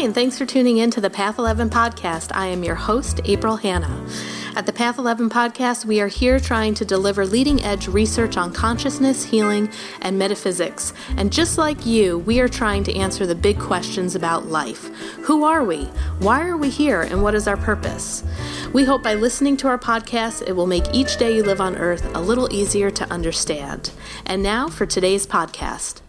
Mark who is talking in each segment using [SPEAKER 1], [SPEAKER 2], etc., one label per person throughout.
[SPEAKER 1] and thanks for tuning in to the Path 11 podcast. I am your host, April Hanna. At the Path 11 podcast, we are here trying to deliver leading-edge research on consciousness, healing, and metaphysics. And just like you, we are trying to answer the big questions about life. Who are we? Why are we here? And what is our purpose? We hope by listening to our podcast, it will make each day you live on Earth a little easier to understand. And now for today's podcast.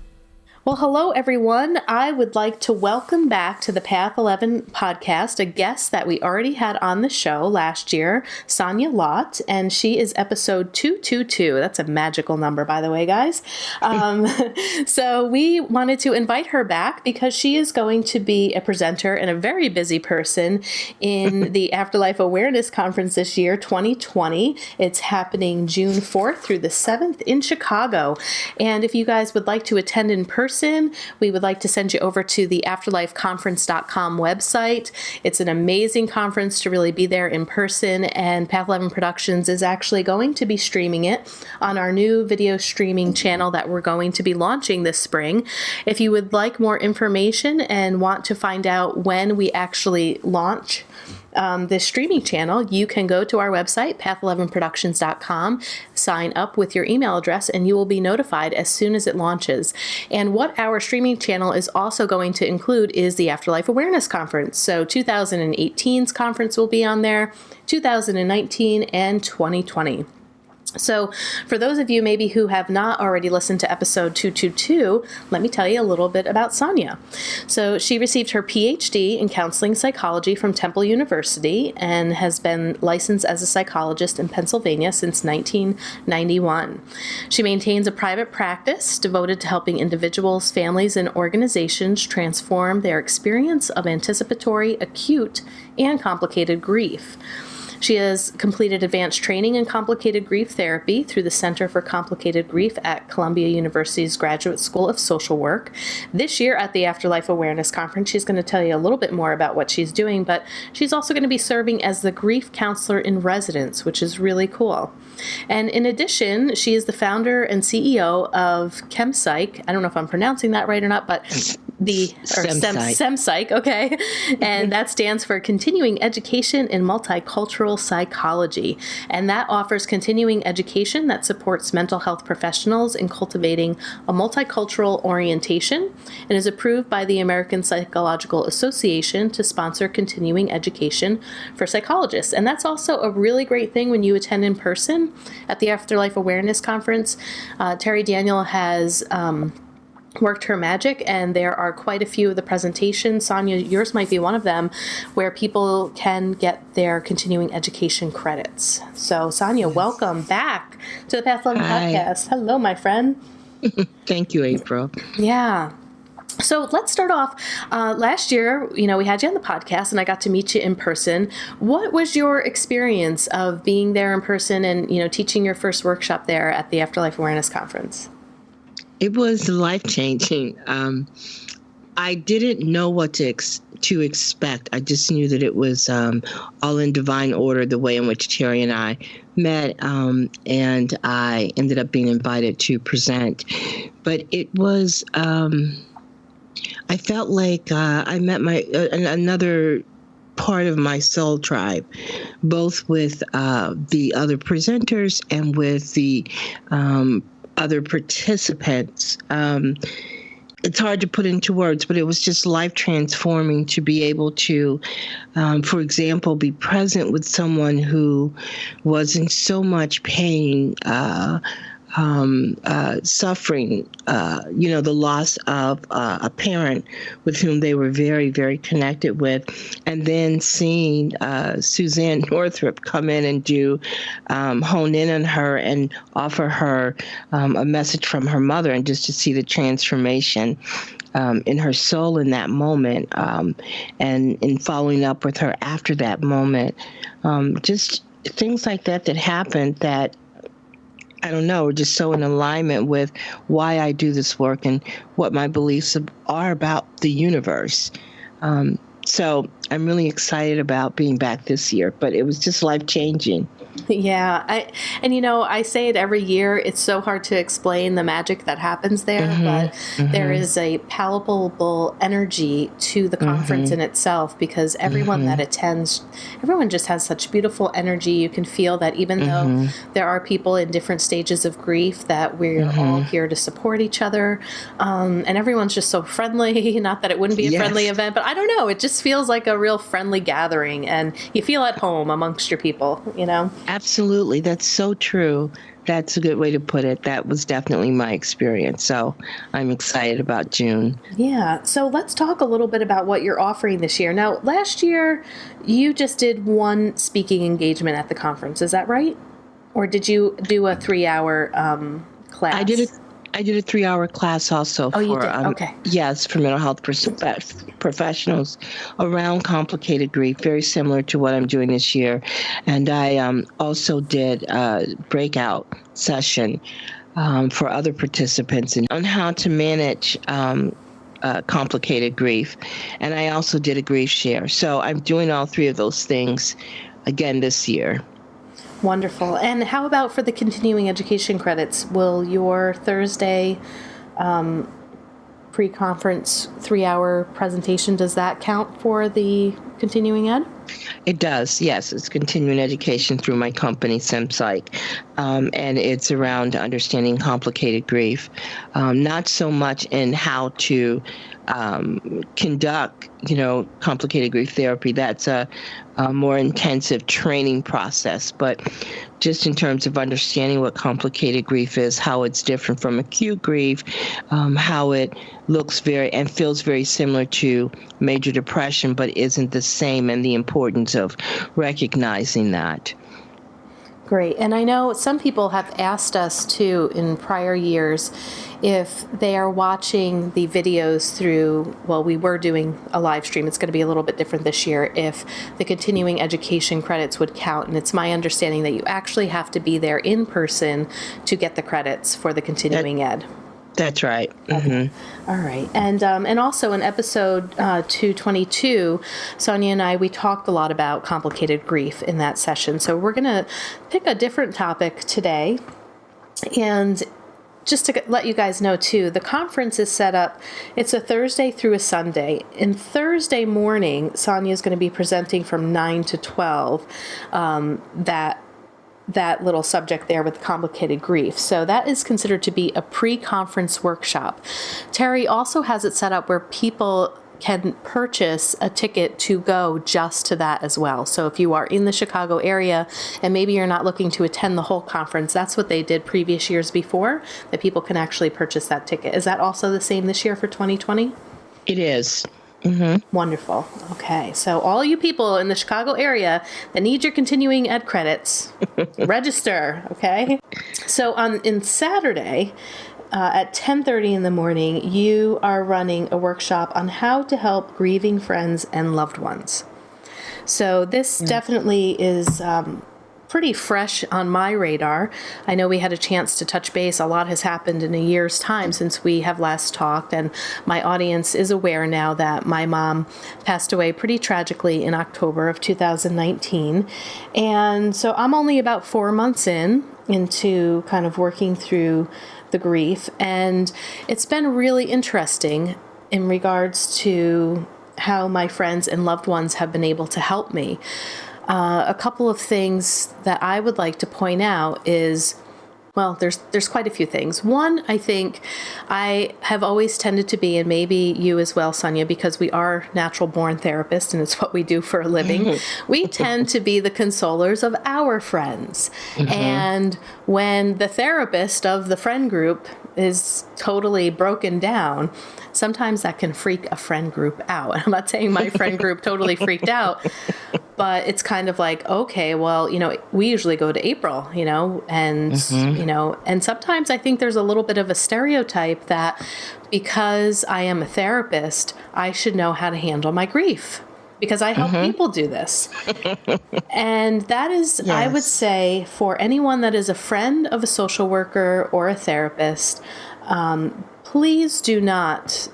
[SPEAKER 1] Well, hello, everyone. I would like to welcome back to the Path 11 podcast a guest that we already had on the show last year, Sonya Lott, and she is episode 222. That's a magical number, by the way, guys. So we wanted to invite her back because she is going to be a presenter and a very busy person in the Afterlife Awareness Conference this year, 2020. It's happening June 4th through the 7th in Chicago. And if you guys would like to attend in person, we would like to send you over to the afterlifeconference.com website. It's an amazing conference to really be there in person, and Path 11 Productions is actually going to be streaming it on our new video streaming channel that we're going to be launching this spring. If you would like more information and want to find out when we actually launch this streaming channel, you can go to our website, path11productions.com, sign up with your email address, and you will be notified as soon as it launches. And what our streaming channel is also going to include is the Afterlife Awareness Conference. So 2018's conference will be on there, 2019, and 2020. So for those of you maybe who have not already listened to episode 222, let me tell you a little bit about Sonya. So she received her PhD in counseling psychology from Temple University and has been licensed as a psychologist in Pennsylvania since 1991. She maintains a private practice devoted to helping individuals, families, and organizations transform their experience of anticipatory, acute, and complicated grief. She has completed advanced training in complicated grief therapy through the Center for Complicated Grief at Columbia University's Graduate School of Social Work. This year at the Afterlife Awareness Conference, she's going to tell you a little bit more about what she's doing, but she's also going to be serving as the grief counselor in residence, which is really cool. And in addition, she is the founder and CEO of ChemPsych. I don't know if I'm pronouncing that right or not, but SEMPsych, okay. And that stands for Continuing Education in Multicultural Psychology. And that offers continuing education that supports mental health professionals in cultivating a multicultural orientation and is approved by the American Psychological Association to sponsor continuing education for psychologists. And that's also a really great thing when you attend in person at the Afterlife Awareness Conference. Terry Daniel has worked her magic, and there are quite a few of the presentations. Sonya, yours might be one of them, where people can get their continuing education credits. So, Sonya, Welcome back to the Path 11 podcast. Hello, my friend.
[SPEAKER 2] Thank you, April.
[SPEAKER 1] Yeah. So let's start off. Last year, we had you on the podcast and I got to meet you in person. What was your experience of being there in person and, teaching your first workshop there at the Afterlife Awareness Conference?
[SPEAKER 2] It was life-changing. I didn't know what to expect. I just knew that it was all in divine order, the way in which Terry and I met, and I ended up being invited to present. But it was, I felt like I met another part of my soul tribe, both with the other presenters and with the other participants. It's hard to put into words, but it was just life transforming to be able to, for example, be present with someone who was in so much pain, suffering, the loss of a parent with whom they were very, very connected with, and then seeing Suzanne Northrup come in and hone in on her and offer her a message from her mother, and just to see the transformation in her soul in that moment, and in following up with her after that moment, just things like that happened that, I don't know, just so in alignment with why I do this work and what my beliefs are about the universe. So I'm really excited about being back this year, but it was just life-changing.
[SPEAKER 1] Yeah. I say it every year. It's so hard to explain the magic that happens there, but there is a palpable energy to the conference in itself because everyone that attends, everyone just has such beautiful energy. You can feel that even though there are people in different stages of grief, that we're all here to support each other. And everyone's just so friendly. Not that it wouldn't be a friendly event, but I don't know. It just feels like a real friendly gathering and you feel at home amongst your people,
[SPEAKER 2] Absolutely. That's so true. That's a good way to put it. That was definitely my experience. So I'm excited about June.
[SPEAKER 1] Yeah. So let's talk a little bit about what you're offering this year. Now, last year, you just did one speaking engagement at the conference. Is that right? Or did you do a 3-hour class?
[SPEAKER 2] I did a 3-hour class also
[SPEAKER 1] you
[SPEAKER 2] for
[SPEAKER 1] did? Okay.
[SPEAKER 2] yes, for mental health professionals around complicated grief, very similar to what I'm doing this year. And I also did a breakout session for other participants on how to manage complicated grief. And I also did a grief share. So I'm doing all three of those things again this year.
[SPEAKER 1] Wonderful. And how about for the continuing education credits? Will your Thursday pre-conference 3-hour presentation, does that count for the continuing ed?
[SPEAKER 2] It does, yes. It's continuing education through my company, SimPsych, and it's around understanding complicated grief. Not so much in how to conduct, complicated grief therapy. That's a more intensive training process, but just in terms of understanding what complicated grief is, how it's different from acute grief, how it looks and feels very similar to major depression, but isn't the same, and the importance of recognizing that.
[SPEAKER 1] Great. And I know some people have asked us too in prior years if they are watching the videos through, we were doing a live stream. It's going to be a little bit different this year, if the continuing education credits would count. And it's my understanding that you actually have to be there in person to get the credits for the continuing ed.
[SPEAKER 2] That's right.
[SPEAKER 1] Okay. All right. And also in episode 222, Sonya and I, we talked a lot about complicated grief in that session. So we're going to pick a different topic today. And just to let you guys know, too, the conference is set up. It's a Thursday through a Sunday. And Thursday morning, Sonya is going to be presenting from 9 to 12 that little subject there with complicated grief. So that is considered to be a pre-conference workshop. Terry also has it set up where people can purchase a ticket to go just to that as well. So if you are in the Chicago area and maybe you're not looking to attend the whole conference, that's what they did previous years before, that people can actually purchase that ticket. Is that also the same this year for 2020?
[SPEAKER 2] It is.
[SPEAKER 1] Wonderful. Okay, so all you people in the Chicago area that need your continuing ed credits, register, okay? So in Saturday at 10:30 in the morning, you are running a workshop on how to help grieving friends and loved ones. So this definitely is pretty fresh on my radar. I know we had a chance to touch base. A lot has happened in a year's time since we have last talked, and my audience is aware now that my mom passed away pretty tragically in October of 2019. And so I'm only about 4 months into kind of working through the grief, and it's been really interesting in regards to how my friends and loved ones have been able to help me. A couple of things that I would like to point out is, there's quite a few things. One, I think I have always tended to be, and maybe you as well, Sonya, because we are natural born therapists and it's what we do for a living, we tend to be the consolers of our friends. And when the therapist of the friend group is totally broken down, sometimes that can freak a friend group out. I'm not saying my friend group totally freaked out, but it's kind of like, okay, we usually go to April, and, and sometimes I think there's a little bit of a stereotype that because I am a therapist, I should know how to handle my grief because I help people do this. And that is, yes. I would say, for anyone that is a friend of a social worker or a therapist, please do not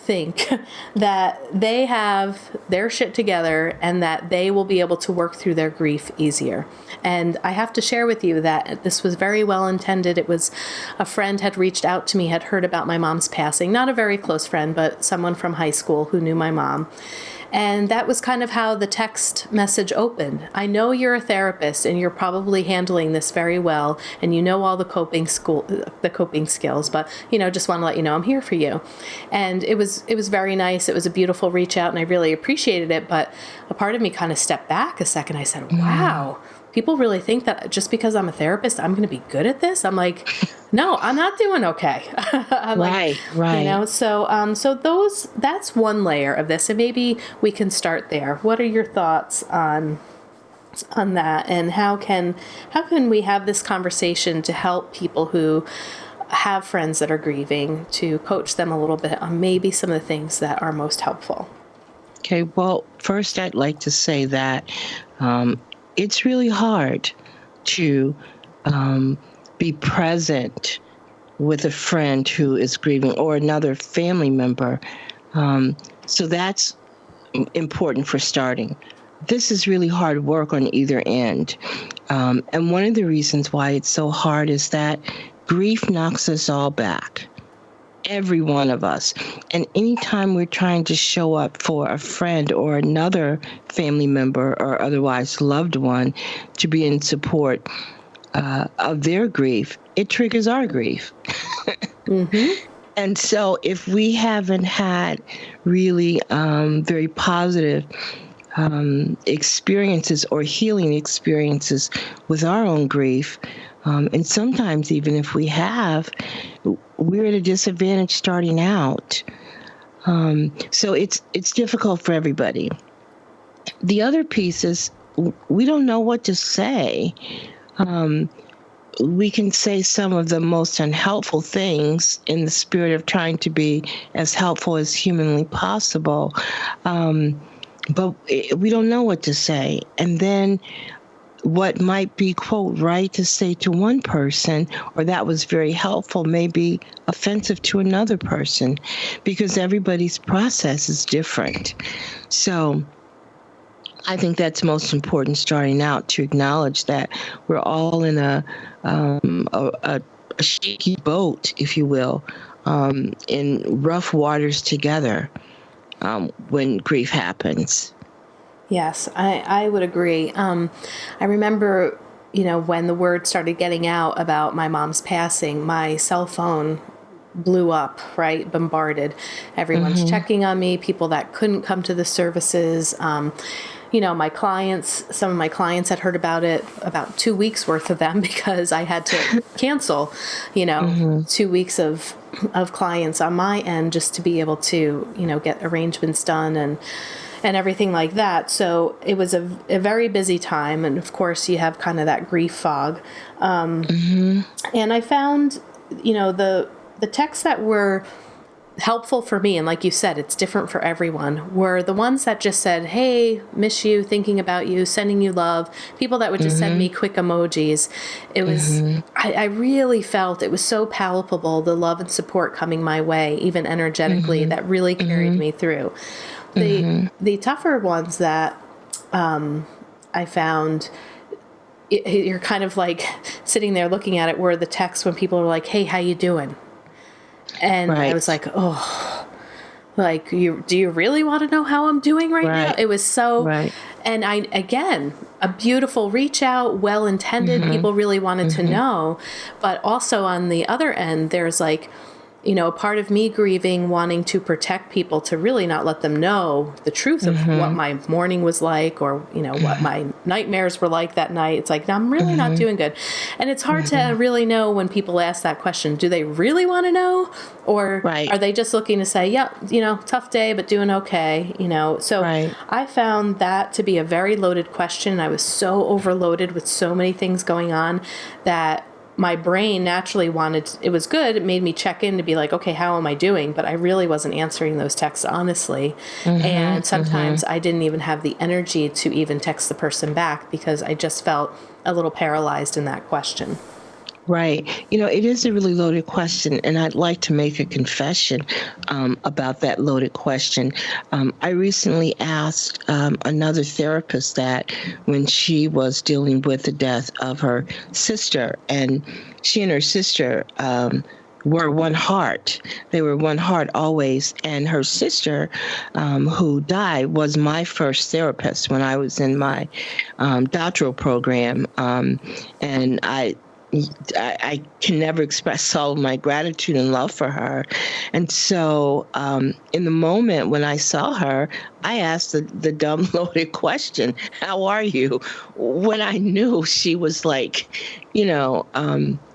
[SPEAKER 1] think that they have their shit together and that they will be able to work through their grief easier. And I have to share with you that this was very well intended. It was a friend had reached out to me, had heard about my mom's passing, not a very close friend, but someone from high school who knew my mom. And that was kind of how the text message opened. I know you're a therapist and you're probably handling this very well, and you know all the coping skills, but just want to let you know I'm here for you. And it was very nice. It was a beautiful reach out, and I really appreciated it. But a part of me kind of stepped back a second. I said, "Wow, people really think that just because I'm a therapist, I'm going to be good at this?" I'm like, no, I'm not doing okay.
[SPEAKER 2] Right.
[SPEAKER 1] So that's one layer of this, and maybe we can start there. What are your thoughts on that, and how can we have this conversation to help people who have friends that are grieving, to coach them a little bit on maybe some of the things that are most helpful?
[SPEAKER 2] Okay, well, first I'd like to say that it's really hard to be present with a friend who is grieving or another family member. So that's important for starting. This is really hard work on either end. And one of the reasons why it's so hard is that grief knocks us all back. Every one of us. And anytime we're trying to show up for a friend or another family member or otherwise loved one to be in support of their grief, it triggers our grief. Mm-hmm. And so if we haven't had really very positive experiences or healing experiences with our own grief, and sometimes even if we have, we're at a disadvantage starting out. So it's difficult for everybody. The other piece is we don't know what to say. We can say some of the most unhelpful things in the spirit of trying to be as helpful as humanly possible. But we don't know what to say. And then what might be, quote, right to say to one person, or that was very helpful, may be offensive to another person, because everybody's process is different. So I think that's most important starting out, to acknowledge that we're all in a shaky boat, if you will, in rough waters together when grief happens.
[SPEAKER 1] Yes, I would agree. I remember, when the word started getting out about my mom's passing, my cell phone blew up, right? Bombarded. Everyone's checking on me, people that couldn't come to the services. My clients, some of my clients had heard about it, about 2 weeks worth of them, because I had to cancel, 2 weeks of clients on my end just to be able to, get arrangements done and everything like that. So it was a very busy time. And of course you have kind of that grief fog. And I found, the texts that were helpful for me, and like you said, it's different for everyone, were the ones that just said, "Hey, miss you, thinking about you, sending you love." People that would just send me quick emojis. It was, I really felt it was so palpable, the love and support coming my way, even energetically, that really carried me through. The tougher ones that I found, you're kind of like sitting there looking at it, were the texts when people are like, "Hey, how you doing?" And I was like, oh, like, do you really want to know how I'm doing right now? It was so, and again, a beautiful reach out, well-intended. People really wanted to know. But also on the other end, there's like, a part of me grieving, wanting to protect people, to really not let them know the truth of what my morning was like, or, what my nightmares were like that night. It's like, no, I'm really not doing good. And it's hard to really know when people ask that question. Do they really want to know? Or are they just looking to say, yeah, tough day, but doing okay, So I found that to be a very loaded question. I was so overloaded with so many things going on that my brain naturally it was good. It made me check in to be like, okay, how am I doing? But I really wasn't answering those texts honestly. And sometimes I didn't even have the energy to even text the person back, because I just felt a little paralyzed in that question.
[SPEAKER 2] Right. It is a really loaded question, and I'd like to make a confession about that loaded question. I recently asked another therapist that when she was dealing with the death of her sister, and she and her sister were one heart. They were one heart always. And her sister, who died, was my first therapist when I was in my doctoral program. And I can never express all of my gratitude and love for her. And so in the moment when I saw her, I asked the dumb loaded question, how are you? When I knew she was like,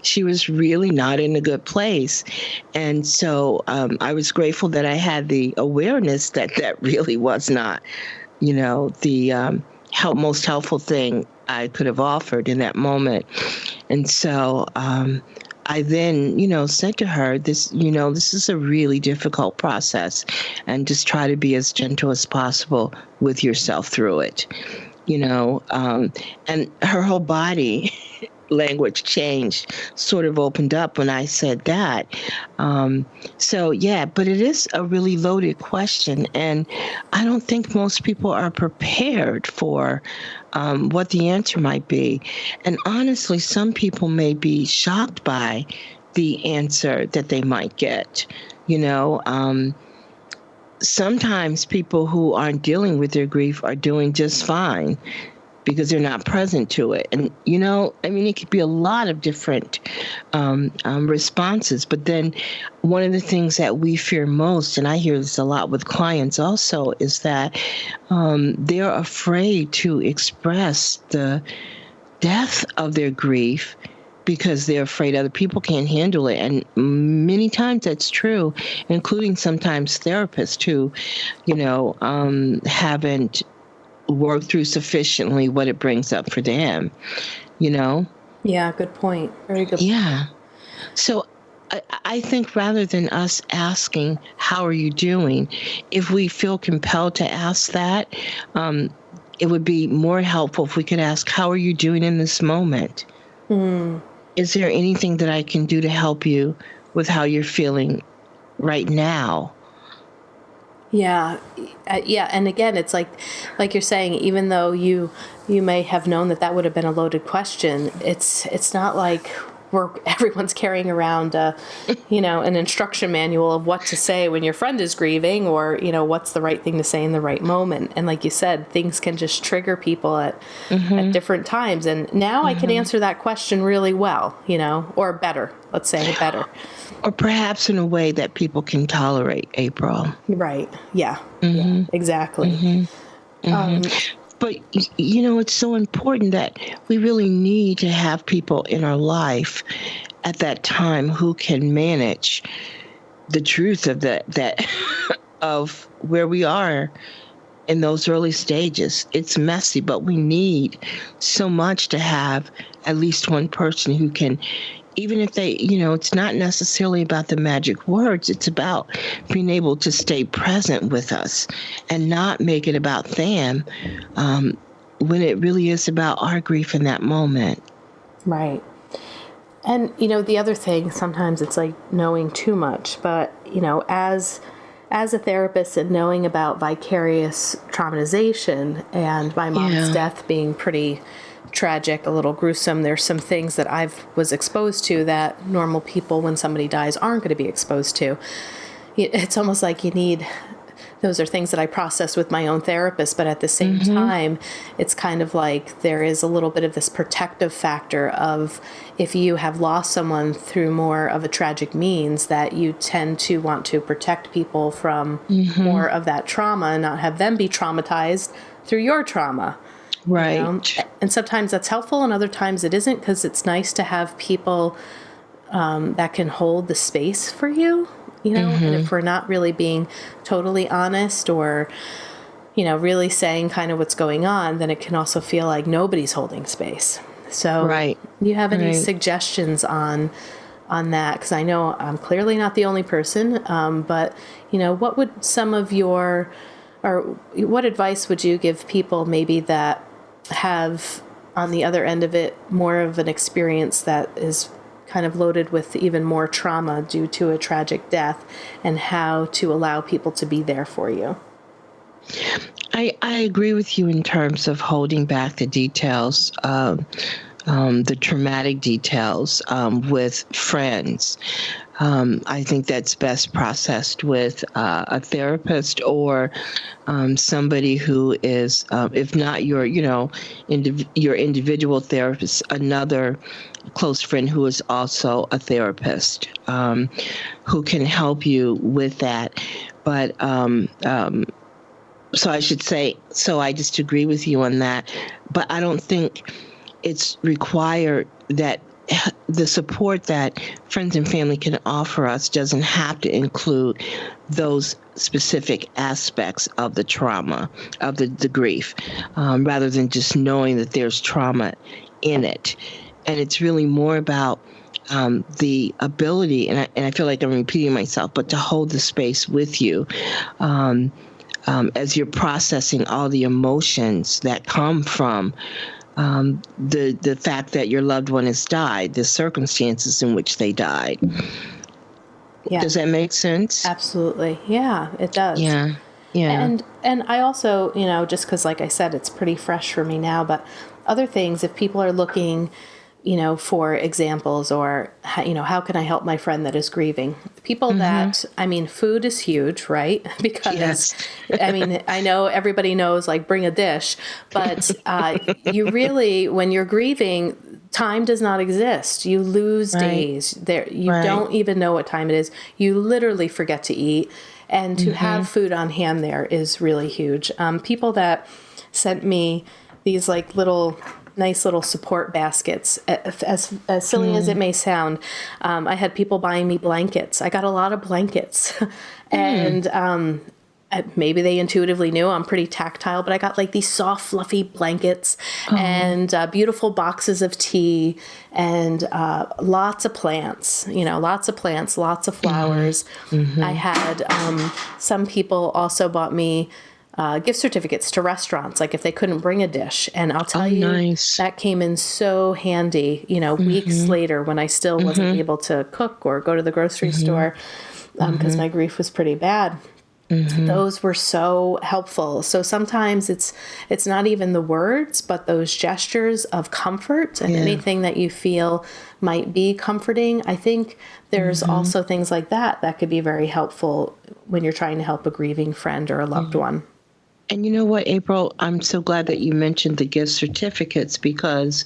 [SPEAKER 2] she was really not in a good place. And so I was grateful that I had the awareness that that really was not, the most helpful thing I could have offered in that moment. And so I then, said to her, this is a really difficult process, and just try to be as gentle as possible with yourself through it, and her whole body language changed, sort of opened up when I said that. But it is a really loaded question, and I don't think most people are prepared for what the answer might be. And honestly, some people may be shocked by the answer that they might get. Sometimes people who aren't dealing with their grief are doing just fine because they're not present to it. And, it could be a lot of different responses. But then one of the things that we fear most, and I hear this a lot with clients also, is that they're afraid to express the depth of their grief because they're afraid other people can't handle it. And many times that's true, including sometimes therapists who, haven't work through sufficiently what it brings up for them,
[SPEAKER 1] Yeah, good point. Very good point.
[SPEAKER 2] Yeah. So I think rather than us asking, how are you doing, if we feel compelled to ask that, it would be more helpful if we could ask, how are you doing in this moment? Is there anything that I can do to help you with how you're feeling right now?
[SPEAKER 1] Yeah. And again, it's like you're saying, even though you may have known that would have been a loaded question, it's not like everyone's carrying around an instruction manual of what to say when your friend is grieving, or what's the right thing to say in the right moment. And like you said, things can just trigger people at different times. And now I can answer that question really well, or better. Let's say better.
[SPEAKER 2] Or perhaps in a way that people can tolerate, April.
[SPEAKER 1] Right. Yeah. Yeah, exactly.
[SPEAKER 2] But, it's so important that we really need to have people in our life at that time who can manage the truth of that of where we are in those early stages. It's messy, but we need so much to have at least one person who can, even if they, it's not necessarily about the magic words, it's about being able to stay present with us and not make it about them when it really is about our grief in that moment.
[SPEAKER 1] Right. And, the other thing, sometimes it's like knowing too much, but, as a therapist and knowing about vicarious traumatization and my mom's death being pretty tragic, a little gruesome, there's some things that I was exposed to that normal people, when somebody dies, aren't going to be exposed to. It's almost like those are things that I process with my own therapist, but at the same time, it's kind of like there is a little bit of this protective factor of, if you have lost someone through more of a tragic means, that you tend to want to protect people from more of that trauma and not have them be traumatized through your trauma.
[SPEAKER 2] Right.
[SPEAKER 1] And sometimes that's helpful, and other times it isn't, because it's nice to have people that can hold the space for you, and if we're not really being totally honest or, really saying kind of what's going on, then it can also feel like nobody's holding space. So do you have any suggestions on that? Because I know I'm clearly not the only person, but, what would some of what advice would you give people maybe that have, on the other end of it, more of an experience that is kind of loaded with even more trauma due to a tragic death, and how to allow people to be there for you.
[SPEAKER 2] I agree with you in terms of holding back the details, the traumatic details with friends. I think that's best processed with a therapist or somebody who is, if not your, your individual therapist, another close friend who is also a therapist, who can help you with that. But so I should say, so I just agree with you on that. But I don't think it's required that the support that friends and family can offer us doesn't have to include those specific aspects of the trauma, of the grief, rather than just knowing that there's trauma in it. And it's really more about the ability, and I feel like I'm repeating myself, but to hold the space with you as you're processing all the emotions that come from the fact that your loved one has died, the circumstances in which they died. Yeah. Does that make sense?
[SPEAKER 1] Absolutely. Yeah, it does.
[SPEAKER 2] Yeah. Yeah.
[SPEAKER 1] And I also, just because, like I said, it's pretty fresh for me now, but other things, if people are looking, for examples, or, how can I help my friend that is grieving? People that, food is huge, right? Because,
[SPEAKER 2] yes.
[SPEAKER 1] I know everybody knows, like, bring a dish, but you really, when you're grieving, time does not exist. You lose days. You don't even know what time it is. You literally forget to eat. And to have food on hand there is really huge. People that sent me these, like, nice little support baskets, as silly as it may sound. I had people buying me blankets. I got a lot of blankets. And maybe they intuitively knew I'm pretty tactile, but I got like these soft, fluffy blankets and beautiful boxes of tea and lots of plants, lots of flowers. I had some people also bought me gift certificates to restaurants, like if they couldn't bring a dish. And I'll tell you,
[SPEAKER 2] nice.
[SPEAKER 1] That came in so handy, weeks later when I still wasn't able to cook or go to the grocery store because my grief was pretty bad. Those were so helpful. So sometimes it's not even the words, but those gestures of comfort and anything that you feel might be comforting. I think there's also things like that could be very helpful when you're trying to help a grieving friend or a loved one.
[SPEAKER 2] And you know what, April, I'm so glad that you mentioned the gift certificates because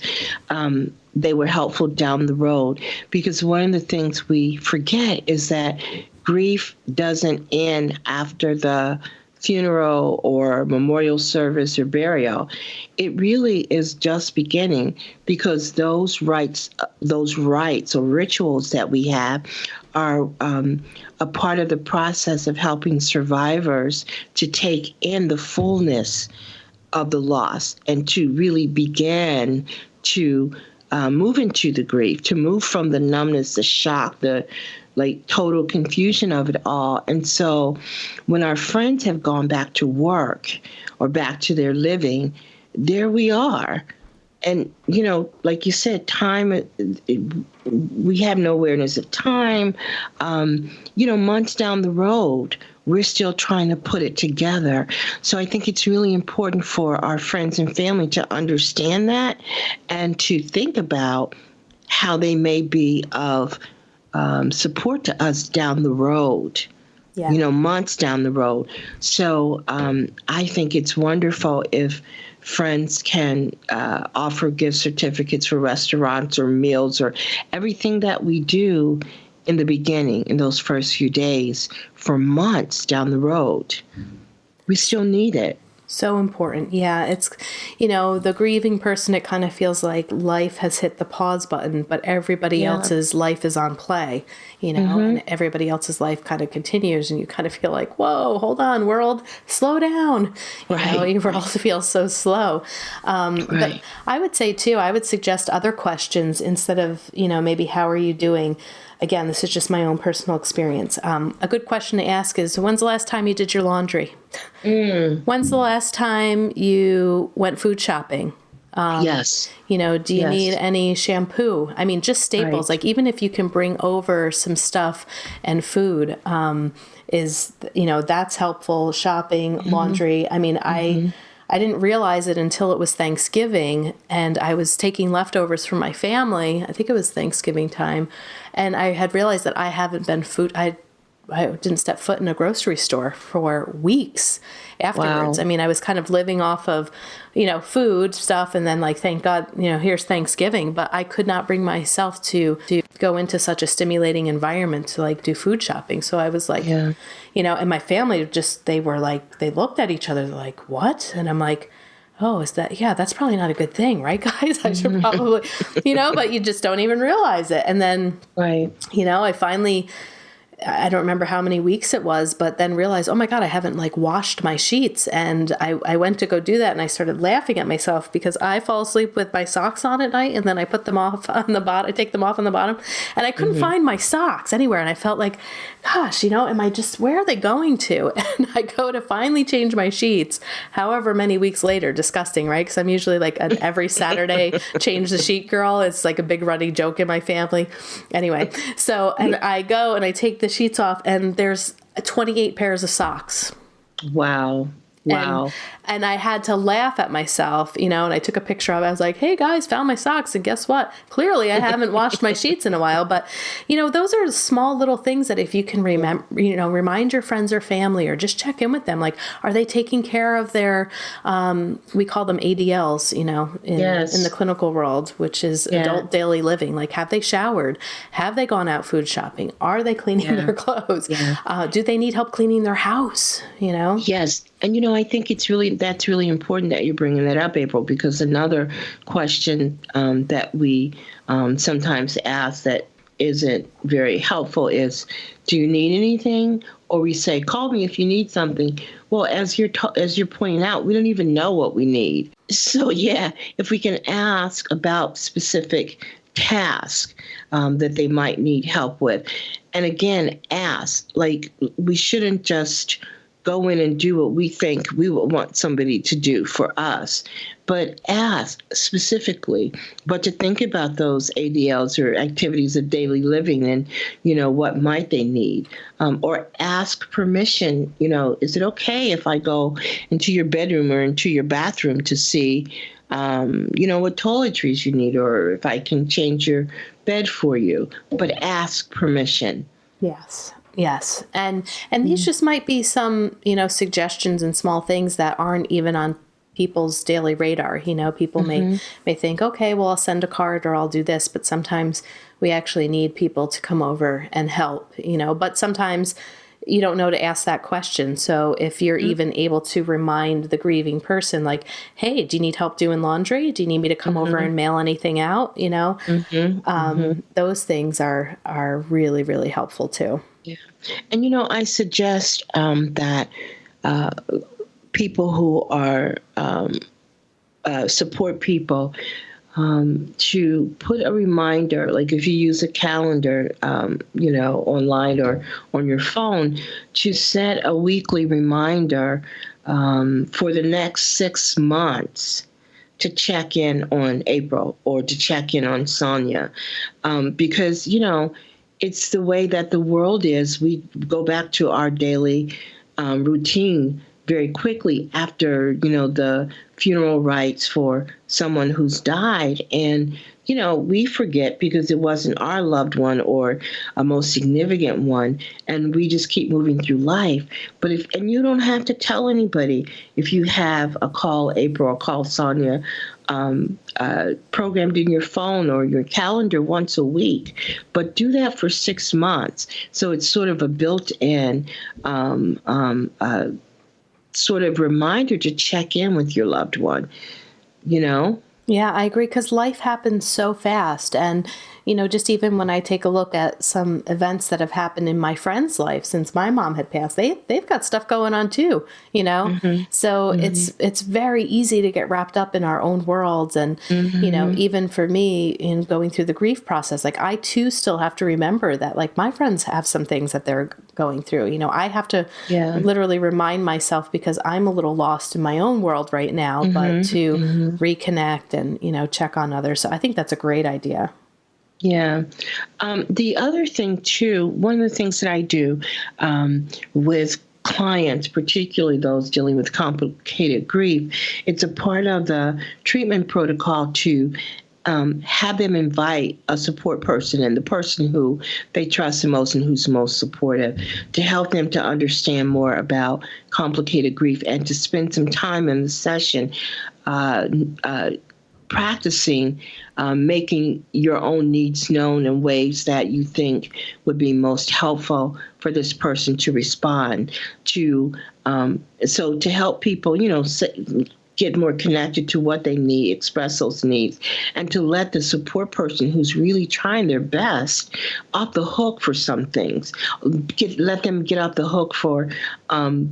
[SPEAKER 2] they were helpful down the road. Because one of the things we forget is that grief doesn't end after the funeral or memorial service or burial. It really is just beginning, because those rites or rituals that we have are a part of the process of helping survivors to take in the fullness of the loss and to really begin to move into the grief, to move from the numbness, the shock, the total confusion of it all. And so when our friends have gone back to work or back to their living, there we are. And, like you said, time, we have no awareness of time. Months down the road, we're still trying to put it together. So I think it's really important for our friends and family to understand that and to think about how they may be of support to us down the road. Months down the road. So I think it's wonderful if friends can offer gift certificates for restaurants or meals or everything that we do in the beginning, in those first few days, for months down the road. We still need it.
[SPEAKER 1] So important. Yeah, it's, the grieving person, it kind of feels like life has hit the pause button, but everybody else's life is on play, and everybody else's life kind of continues, and you kind of feel like, whoa, hold on, world, slow down. You all feel so slow. But I would say, too, I would suggest other questions instead of, maybe how are you doing? Again, this is just my own personal experience. A good question to ask is, when's the last time you did your laundry? When's the last time you went food shopping?
[SPEAKER 2] Yes.
[SPEAKER 1] Do you need any shampoo? I mean, just staples.
[SPEAKER 2] Right.
[SPEAKER 1] Like, even if you can bring over some stuff and food, that's helpful. Shopping, laundry. I mean, I didn't realize it until it was Thanksgiving, and I was taking leftovers from my family. I think it was Thanksgiving time, and I had realized that I haven't been I didn't step foot in a grocery store for weeks afterwards.
[SPEAKER 2] Wow.
[SPEAKER 1] I mean, I was kind of living off of, food stuff, and then, like, thank God, here's Thanksgiving. But I could not bring myself to go into such a stimulating environment to, like, do food shopping. So I was like, and my family they looked at each other like, what? And I'm like, oh, that's probably not a good thing, right, guys? I should probably, but you just don't even realize it. And then,
[SPEAKER 2] right.
[SPEAKER 1] I don't remember how many weeks it was, but then realized, oh my God, I haven't washed my sheets. And I went to go do that, and I started laughing at myself because I fall asleep with my socks on at night, and then I put them off on the bottom. I take them off on the bottom, and I couldn't find my socks anywhere. And I felt like, gosh, where are they going to? And I go to finally change my sheets, however many weeks later. Disgusting, right? Because I'm usually like an every Saturday change the sheet girl. It's like a big running joke in my family. Anyway, and I go and I take the sheets off, and there's 28 pairs of socks.
[SPEAKER 2] Wow.
[SPEAKER 1] And I had to laugh at myself, and I took a picture of it. I was like, hey guys, found my socks. And guess what? Clearly I haven't washed my sheets in a while. But, those are small little things that if you can remind your friends or family, or just check in with them. Like, are they taking care of their, we call them ADLs, in the clinical world, which is adult daily living. Like, have they showered? Have they gone out food shopping? Are they cleaning their clothes? Yeah. Do they need help cleaning their house?
[SPEAKER 2] Yes. And, I think that's really important that you're bringing that up, April, because another question that we sometimes ask that isn't very helpful is, do you need anything? Or we say, call me if you need something. Well, as you're pointing out, we don't even know what we need. So, if we can ask about specific tasks that they might need help with. And again, ask. Like, we shouldn't just go in and do what we think we would want somebody to do for us, but ask specifically, but to think about those ADLs or activities of daily living and, what might they need, or ask permission. Is it okay if I go into your bedroom or into your bathroom to see, what toiletries you need, or if I can change your bed for you, but ask permission.
[SPEAKER 1] Yes. And these just might be some, suggestions and small things that aren't even on people's daily radar. People may think, okay, well, I'll send a card or I'll do this. But sometimes we actually need people to come over and help, but sometimes you don't know to ask that question. So if you're even able to remind the grieving person, like, hey, do you need help doing laundry? Do you need me to come over and mail anything out? Those things are really, really helpful too.
[SPEAKER 2] Yeah. And, I suggest that people who are support people to put a reminder, like if you use a calendar, online or on your phone, to set a weekly reminder for the next 6 months to check in on April or to check in on Sonya, because, it's the way that the world is. We go back to our daily routine very quickly after, the funeral rites for someone who's died. And, we forget because it wasn't our loved one or a most significant one. And we just keep moving through life. But and you don't have to tell anybody if you have a Call April or Call Sonya programmed in your phone or your calendar once a week, but do that for 6 months. So it's sort of a built-in sort of reminder to check in with your loved one,
[SPEAKER 1] Yeah, I agree, because life happens so fast. And, just even when I take a look at some events that have happened in my friend's life since my mom had passed, they've got stuff going on too, So it's very easy to get wrapped up in our own worlds. And, even for me in going through the grief process, like I too still have to remember that like my friends have some things that they're going through. I have to literally remind myself because I'm a little lost in my own world right now, but to reconnect and, check on others. So I think that's a great idea.
[SPEAKER 2] Yeah. The other thing too, one of the things that I do with clients, particularly those dealing with complicated grief, it's a part of the treatment protocol to have them invite a support person and the person who they trust the most and who's most supportive to help them to understand more about complicated grief and to spend some time in the session practicing making your own needs known in ways that you think would be most helpful for this person to respond to. So to help people, get more connected to what they need, express those needs, and to let the support person who's really trying their best off the hook for some things. Let them get off the hook for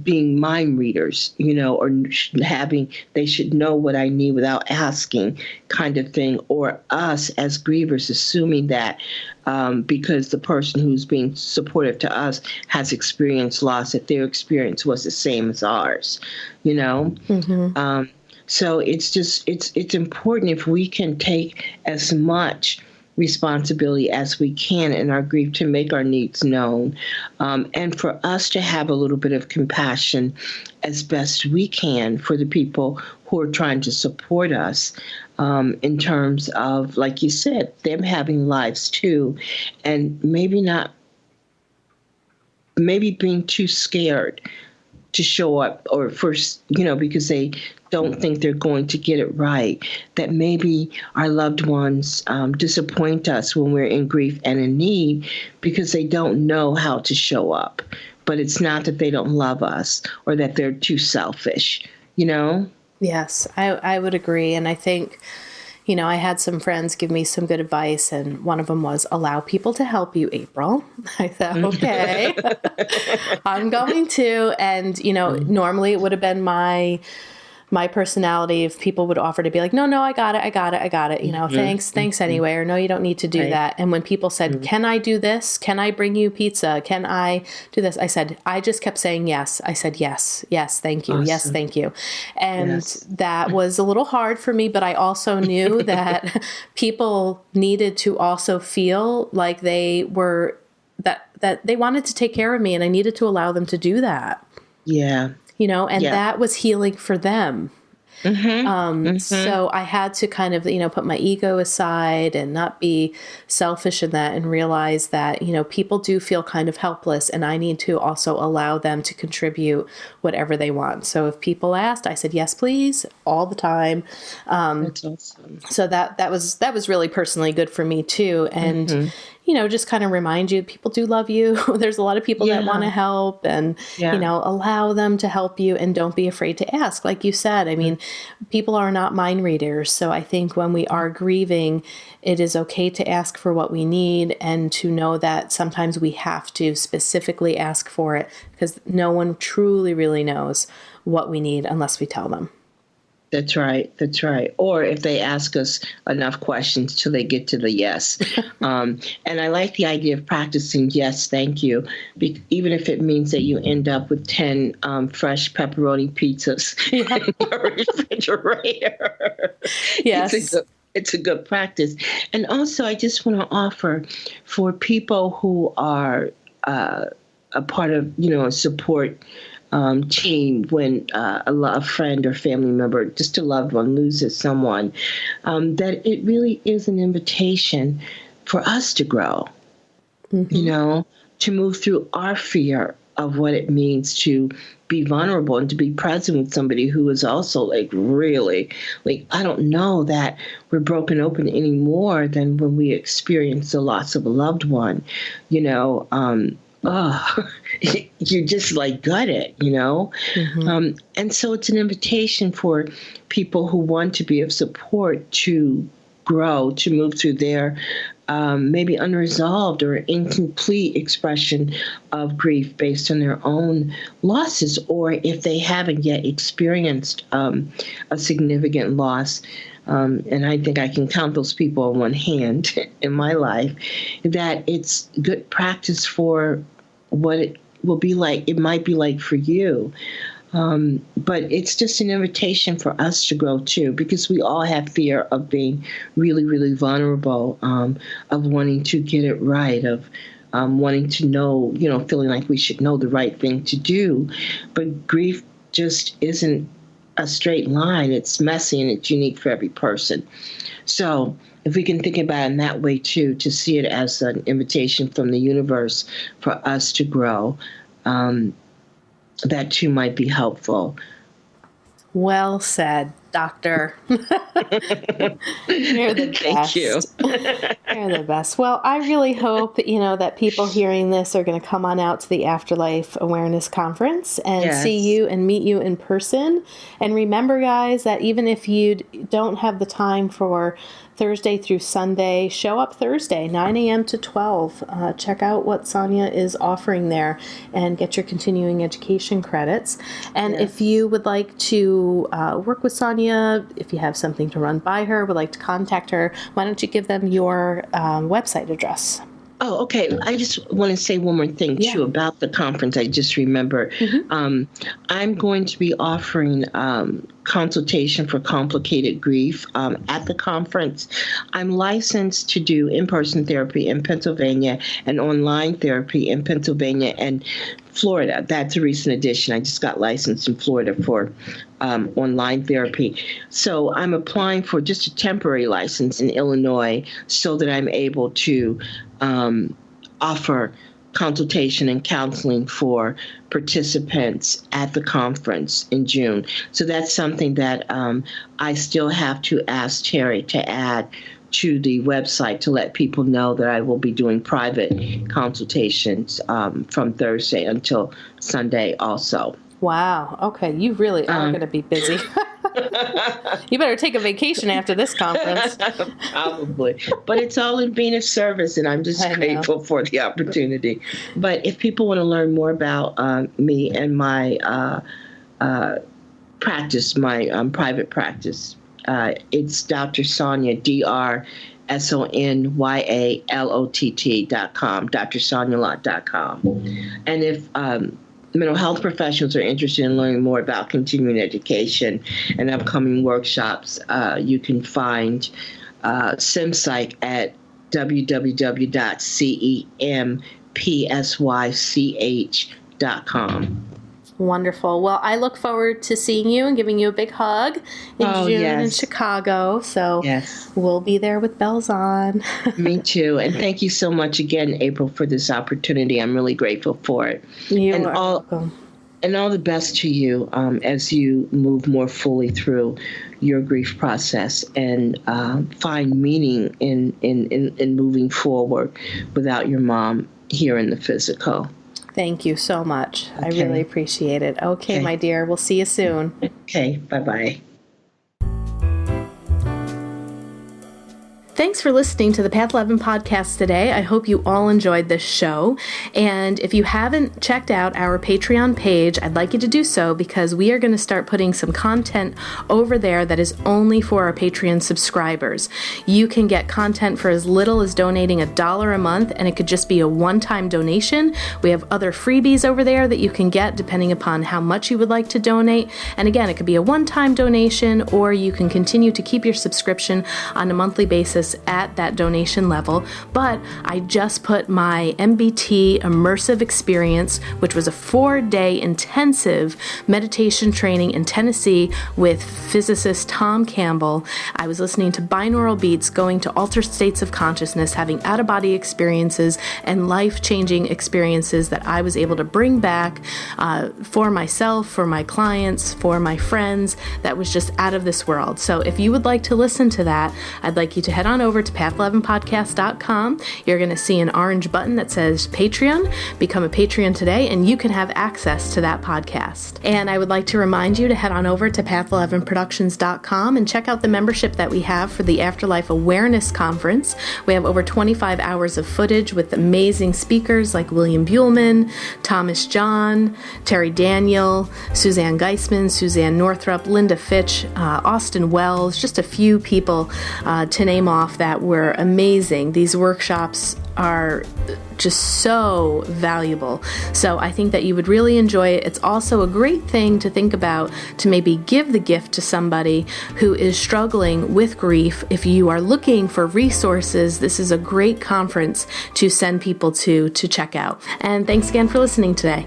[SPEAKER 2] being mind readers, or they should know what I need without asking kind of thing, or us as grievers assuming that because the person who's being supportive to us has experienced loss, that their experience was the same as ours, So it's important if we can take as much responsibility as we can in our grief to make our needs known, and for us to have a little bit of compassion as best we can for the people who are trying to support us, in terms of, like you said, them having lives too, and maybe being too scared to show up, or first, because they don't think they're going to get it right, that maybe our loved ones disappoint us when we're in grief and in need because they don't know how to show up. But it's not that they don't love us or that they're too selfish,
[SPEAKER 1] Yes, I would agree. And I think, I had some friends give me some good advice, and one of them was allow people to help you, April. I thought, okay, I'm going to. And, normally it would have been my personality if people would offer to be like, no, I got it. Thanks anyway. Or no, you don't need to do that. And when people said, can I do this? Can I bring you pizza? Can I do this? I just kept saying yes. I said, yes, thank you. Awesome. Yes, thank you. And that was a little hard for me, but I also knew that people needed to also feel like they were, that they wanted to take care of me, and I needed to allow them to do that.
[SPEAKER 2] Yeah.
[SPEAKER 1] That was healing for them. So I had to kind of, put my ego aside and not be selfish in that, and realize that, people do feel kind of helpless, and I need to also allow them to contribute whatever they want. So if people asked, I said, yes, please, all the time.
[SPEAKER 2] That's awesome. So
[SPEAKER 1] that was really personally good for me too. And, just kind of remind you, people do love you. There's a lot of people that want to help, and, allow them to help you, and don't be afraid to ask. Like you said, I mean, people are not mind readers. So I think when we are grieving, it is okay to ask for what we need, and to know that sometimes we have to specifically ask for it, because no one truly really knows what we need unless we tell them.
[SPEAKER 2] That's right. Or if they ask us enough questions till they get to the yes. And I like the idea of practicing yes, thank you, even if it means that you end up with 10 fresh pepperoni pizzas in your refrigerator.
[SPEAKER 1] Yes.
[SPEAKER 2] It's a good practice. And also, I just want to offer for people who are a part of, a support team when a friend or family member, just a loved one, loses someone, that it really is an invitation for us to grow, to move through our fear of what it means to be vulnerable and to be present with somebody who is also really, I don't know that we're broken open any more than when we experience the loss of a loved one, you just gut it, and so it's an invitation for people who want to be of support to grow, to move through their maybe unresolved or incomplete expression of grief based on their own losses, or if they haven't yet experienced a significant loss. And I think I can count those people on one hand in my life, that it's good practice for what it will be like. It might be like for you. But it's just an invitation for us to grow too, because we all have fear of being really, really vulnerable, of wanting to get it right, of wanting to know, feeling like we should know the right thing to do. But grief just isn't a straight line. It's messy and it's unique for every person. So if we can think about it in that way too, to see it as an invitation from the universe for us to grow, that too might be helpful.
[SPEAKER 1] Well said, Doctor. You're the best.
[SPEAKER 2] Thank you.
[SPEAKER 1] You're the best. Well, I really hope, that people hearing this are going to come on out to the Afterlife Awareness Conference and see you and meet you in person. And remember, guys, that even if you don't have the time for Thursday through Sunday, show up Thursday, 9 a.m. to 12. Check out what Sonya is offering there and get your continuing education credits. And if you would like to work with Sonya, if you have something to run by her, would like to contact her, why don't you give them your website address?
[SPEAKER 2] Oh, okay. I just want to say one more thing, too, about the conference. I just remembered. I'm going to be offering consultation for complicated grief at the conference. I'm licensed to do in-person therapy in Pennsylvania and online therapy in Pennsylvania and Florida. That's a recent addition. I just got licensed in Florida for online therapy. So I'm applying for just a temporary license in Illinois so that I'm able to offer consultation and counseling for participants at the conference in June. So that's something that I still have to ask Terry to add to the website to let people know that I will be doing private consultations from Thursday until Sunday also.
[SPEAKER 1] Wow. Okay. You really are going to be busy. You better take a vacation after this conference.
[SPEAKER 2] Probably. But it's all in being of service, and I'm just grateful for the opportunity. But if people want to learn more about me and my practice, my private practice, it's Dr. Sonya, DrSonyaLott.com, DrSonyaLott.com. And if mental health professionals are interested in learning more about continuing education and upcoming workshops, you can find SimPsych at www.cempsych.com.
[SPEAKER 1] Wonderful. Well, I look forward to seeing you and giving you a big hug in June in Chicago. So we'll be there with bells on.
[SPEAKER 2] Me too. And thank you so much again, April, for this opportunity. I'm really grateful for it.
[SPEAKER 1] You are welcome.
[SPEAKER 2] And all the best to you as you move more fully through your grief process and find meaning in moving forward without your mom here in the physical.
[SPEAKER 1] Thank you so much. Okay. I really appreciate it. Okay, my dear. We'll see you soon.
[SPEAKER 2] Okay. Bye-bye.
[SPEAKER 1] Thanks for listening to the Path 11 podcast today. I hope you all enjoyed this show. And if you haven't checked out our Patreon page, I'd like you to do so because we are going to start putting some content over there that is only for our Patreon subscribers. You can get content for as little as donating $1 a month, and it could just be a one-time donation. We have other freebies over there that you can get depending upon how much you would like to donate. And again, it could be a one-time donation, or you can continue to keep your subscription on a monthly basis at that donation level. But I just put my MBT immersive experience, which was a 4-day intensive meditation training in Tennessee with physicist Tom Campbell. I was listening to binaural beats, going to altered states of consciousness, having out-of-body experiences and life-changing experiences that I was able to bring back for myself, for my clients, for my friends. That was just out of this world. So if you would like to listen to that, I'd like you to head on on over to path11podcast.com. You're going to see an orange button that says Patreon. Become a Patreon today, and you can have access to that podcast. And I would like to remind you to head on over to path11productions.com and check out the membership that we have for the Afterlife Awareness Conference. We have over 25 hours of footage with amazing speakers like William Buhlman, Thomas John, Terry Daniel, Suzanne Geisman, Suzanne Northrup, Linda Fitch, Austin Wells, just a few people to name off that were amazing. These workshops are just so valuable. So I think that you would really enjoy it. It's also a great thing to think about to maybe give the gift to somebody who is struggling with grief. If you are looking for resources, this is a great conference to send people to check out. And thanks again for listening today.